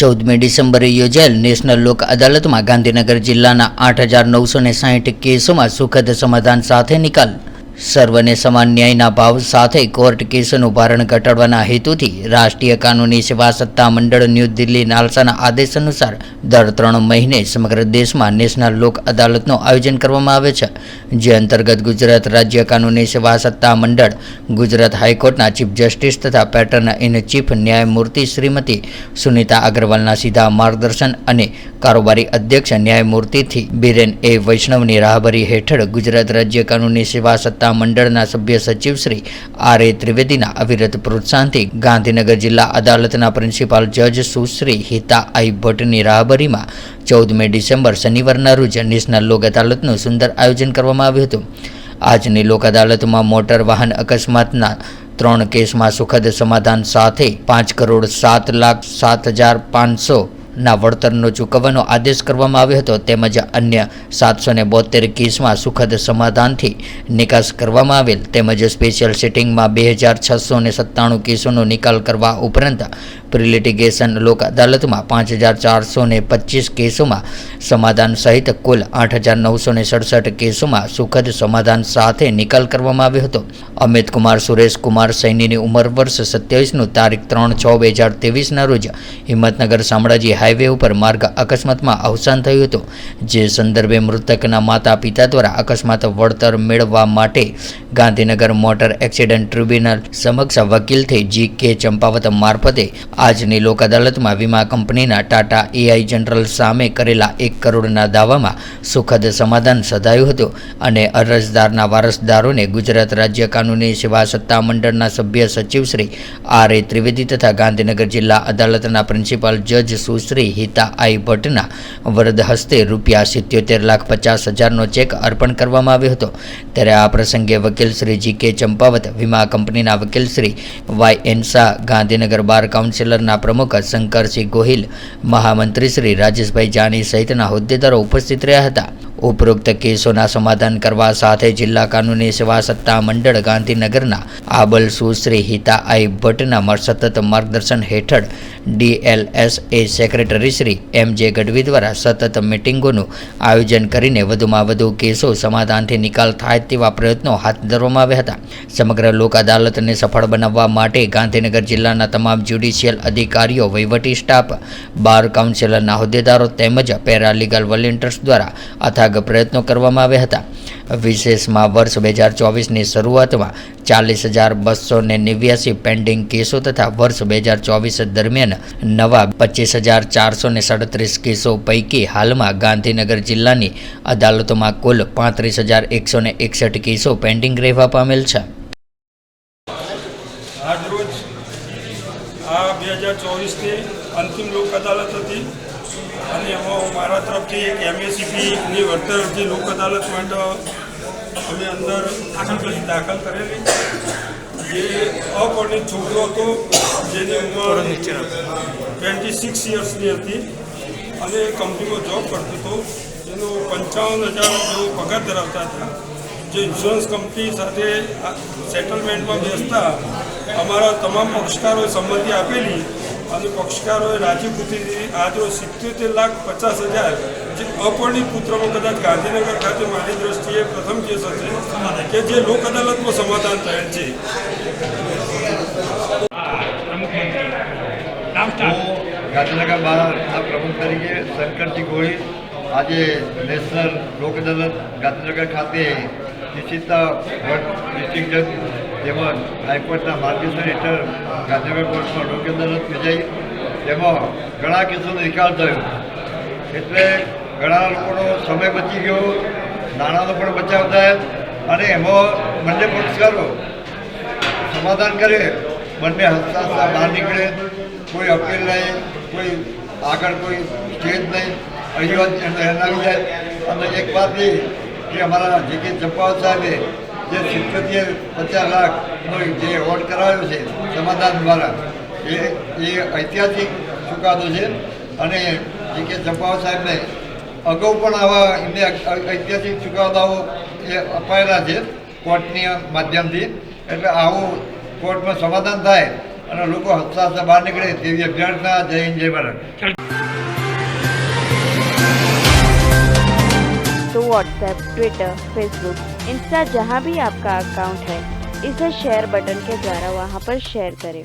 14મી ડિસેમ્બરે યોજાયેલ નેશનલ લોક અદાલતમાં ગાંધીનગર જિલ્લાના 8,960 કેસોમાં સુખદ સમાધાન સાથે નિકાલ. સર્વને સમાન ન્યાયના ભાવ સાથે કોર્ટ કેસોનું ભારણ ઘટાડવાના હેતુથી રાષ્ટ્રીય કાનૂની સેવા સત્તા મંડળ ન્યૂ દિલ્હી નાલસાના આદેશ અનુસાર દર 3 મહિને સમગ્ર દેશમાં નેશનલ લોક અદાલતનું આયોજન કરવામાં આવે છે, જે અંતર્ગત ગુજરાત રાજ્ય કાનૂની સેવા સત્તા મંડળ, ગુજરાત હાઈકોર્ટના ચીફ જસ્ટિસ તથા પેટર્ન ઇન ચીફ ન્યાયમૂર્તિ શ્રીમતી સુનીતા અગ્રવાલના સીધા માર્ગદર્શન અને કારોબારી અધ્યક્ષ ન્યાયમૂર્તિથી બિરેન એ વૈષ્ણવની રાહબરી હેઠળ ગુજરાત રાજ્ય કાનૂની સેવા સત્તા મંડળના સભ્ય સચિવ શ્રી આર. એ. ત્રિવેદીના અવિરત પ્રોત્સાહનથી ગાંધીનગર જિલ્લા અદાલતના પ્રિન્સિપાલ જજ સુશ્રી હિતા આઈ ભટ્ટની રાહબરીમાં 14મી ડિસેમ્બર શનિવારના રોજ નેશનલ લોક અદાલતનું સુંદર આયોજન કરવામાં આવ્યું હતું. આજની લોક અદાલતમાં મોટર વાહન અકસ્માતના 3 કેસમાં સુખદ સમાધાન સાથે 5,07,07,500 ના વળતરનો ચૂકવવાનો આદેશ કરવામાં આવ્યો હતો, તેમજ અન્ય 772 કેસમાં સુખદ સમાધાનથી નિકાસ કરવામાં આવેલ, તેમજ સ્પેશિયલ સિટિંગમાં 2,697 કેસોનો નિકાલ કરવા ઉપરાંત પ્રિલિટિગેશન લોક અદાલતમાં 5,425 કેસોમાં સમાધાન સહિત કુલ 8,967 કેસોમાં સુખદ સમાધાન સાથે નિકાલ કરવામાં આવ્યો હતો. અમિત કુમાર સુરેશ કુમાર સૈનીની ઉંમર વર્ષ 27નું તારીખ 3/6/2023ના રોજ હિંમતનગર શામળાજી હાઈવે ઉપર માર્ગ અકસ્માતમાં અવસાન થયું હતું, જે સંદર્ભે મૃતકના માતા પિતા દ્વારા અકસ્માત વળતર મેળવવા માટે ગાંધીનગર મોટર એક્સિડન્ટ ટ્રિબ્યુનલ સમક્ષ વકીલથી G.K. ચંપાવત મારફતે આજની લોક અદાલતમાં વીમા કંપનીના ટાટા AI જનરલ સામે કરેલા 1 કરોડના દાવામાં સુખદ સમાધાન સધાયું હતું અને અરજદારના વારસદારોને ગુજરાત રાજ્ય કાનૂની સેવા સત્તા મંડળના સભ્ય સચિવ શ્રી આર. એ. ત્રિવેદી તથા ગાંધીનગર જિલ્લા અદાલતના પ્રિન્સિપાલ જજ સુશ્રી હિતા આઈ ભટ્ટના વરદ હસ્તે ₹77,50,000નો ચેક અર્પણ કરવામાં આવ્યો હતો. ત્યારે આ પ્રસંગે વકીલ શ્રી G.K. ચંપાવત, વીમા કંપનીના વકીલ શ્રી Y.N. શાહ, ગાંધીનગર બાર કાઉન્સિલરના પ્રમુખ શંકરસિંહ ગોહિલ, મહામંત્રી શ્રી રાજેશભાઈ જાની સહિતના હોદ્દેદારો ઉપસ્થિત રહ્યા હતા. ઉપરોક્ત કેસોના સમાધાન કરવા સાથે જિલ્લા કાનૂની સેવા સત્તા મંડળ ગાંધીનગરના આબલ સુશ્રી હિતા આઈ ભટ્ટના સતત માર્ગદર્શન હેઠળ DLSA secretary Shri M.J. Gadhvi દ્વારા સતત મિટિંગોનું આયોજન કરીને વધુમાં વધુ કેસો સમાધાનથી નિકાલ થાય તેવા પ્રયત્નો હાથ ધરવામાં આવ્યા હતા. સમગ્ર લોક અદાલતને સફળ બનાવવા માટે ગાંધીનગર જિલ્લાના તમામ જ્યુડિશિયલ અધિકારીઓ, વહીવટી સ્ટાફ, બાર કાઉન્સિલરના હોદ્દેદારો તેમજ પેરાલીગલ વોલેન્ટિયર્સ દ્વારા અથાગ પ્રયત્નો કરવામાં આવ્યા હતા. વિશેષમાં વર્ષ 2024ની શરૂઆતમાં 40,289 પેન્ડિંગ કેસો તથા વર્ષ 2024 દરમિયાન નવા 25,437 કેસો પૈકી હાલમાં ગાંધીનગર જિલ્લાની અદાલતોમાં કુલ 35,161 કેસો પેન્ડિંગ રહેવા પામેલ છે. આજરોજ આ 2024ની અંતિમ લોક અદાલત હતી અને એમાં મારા તરફથી એક MACPની વળતર અરજી લોક અદાલત માટે અમે અંદર દાખલ કરેલી. જે અપરિણિત છોકરો હતો, જેની ઉંમર 26 યર્સની હતી અને કંપનીમાં જોબ કરતો હતો, જેનો 55,000 જેવો પગાર ધરાવતા હતા. જે ઇન્સ્યોરન્સ કંપની સાથે સેટલમેન્ટમાં બેસતા અમારા તમામ પક્ષકારોએ સંમતિ આપેલી અને પક્ષકારોએ રાજી પૂરી આજરો 77,50,000 જે અપરિણિત પુત્રમાં કદાચ ગાંધીનગર ખાતે મારી દ્રષ્ટિએ પ્રથમ કેસ હશે કે જે લોક અદાલતમાં સમાધાન થયેલ છે. ગાંધીનગર બારના પ્રમુખ તરીકે શંકરસિંહ ગોહિલ આજે નેશનલ લોક અદાલત ગાંધીનગર ખાતે નિશ્ચિતતા ડિસ્ટ્રિક્ટ જજ તેમજ હાઈકોર્ટના માર્ગદર્શન હેઠળ ગાંધીનગર કોર્ટમાં લોક અદાલત યોજાઈ. તેમાં ઘણા કેસોનો નિકાલ થયો, એટલે ઘણા લોકોનો સમય બચી ગયો, નાણાંનો પણ બચાવ થાય અને એમાં બંને પક્ષકારો સમાધાન કરે, બંને હસતા બહાર નીકળે, કોઈ અપીલ નહીં, કોઈ આગળ કોઈ સ્ટેજ નહીં, અહીં આવી જાય. અને એક વાત એ કે અમારા G.K. ચંપાવત સાહેબે જે 77,50 લાખનો જે એવોર્ડ કરાવ્યો છે સમાધાન દ્વારા, એ ઐતિહાસિક ચુકાદો છે અને G.K. ચંપાવત સાહેબને અગાઉ પણ આવા એમને ઐતિહાસિક ચુકાદાઓ એ અપાયેલા છે કોર્ટની માધ્યમથી. એટલે આવું કોર્ટમાં સમાધાન થાય અને લોકો હસતા બહાર નીકળે તેવી અભ્યર્થના. જય હિન્દ, જય ભારત. तो व्हाट्सएप, ट्विटर, फेसबुक, इंस्टा जहाँ भी आपका अकाउंट है, इसे शेयर बटन के द्वारा वहाँ पर शेयर करें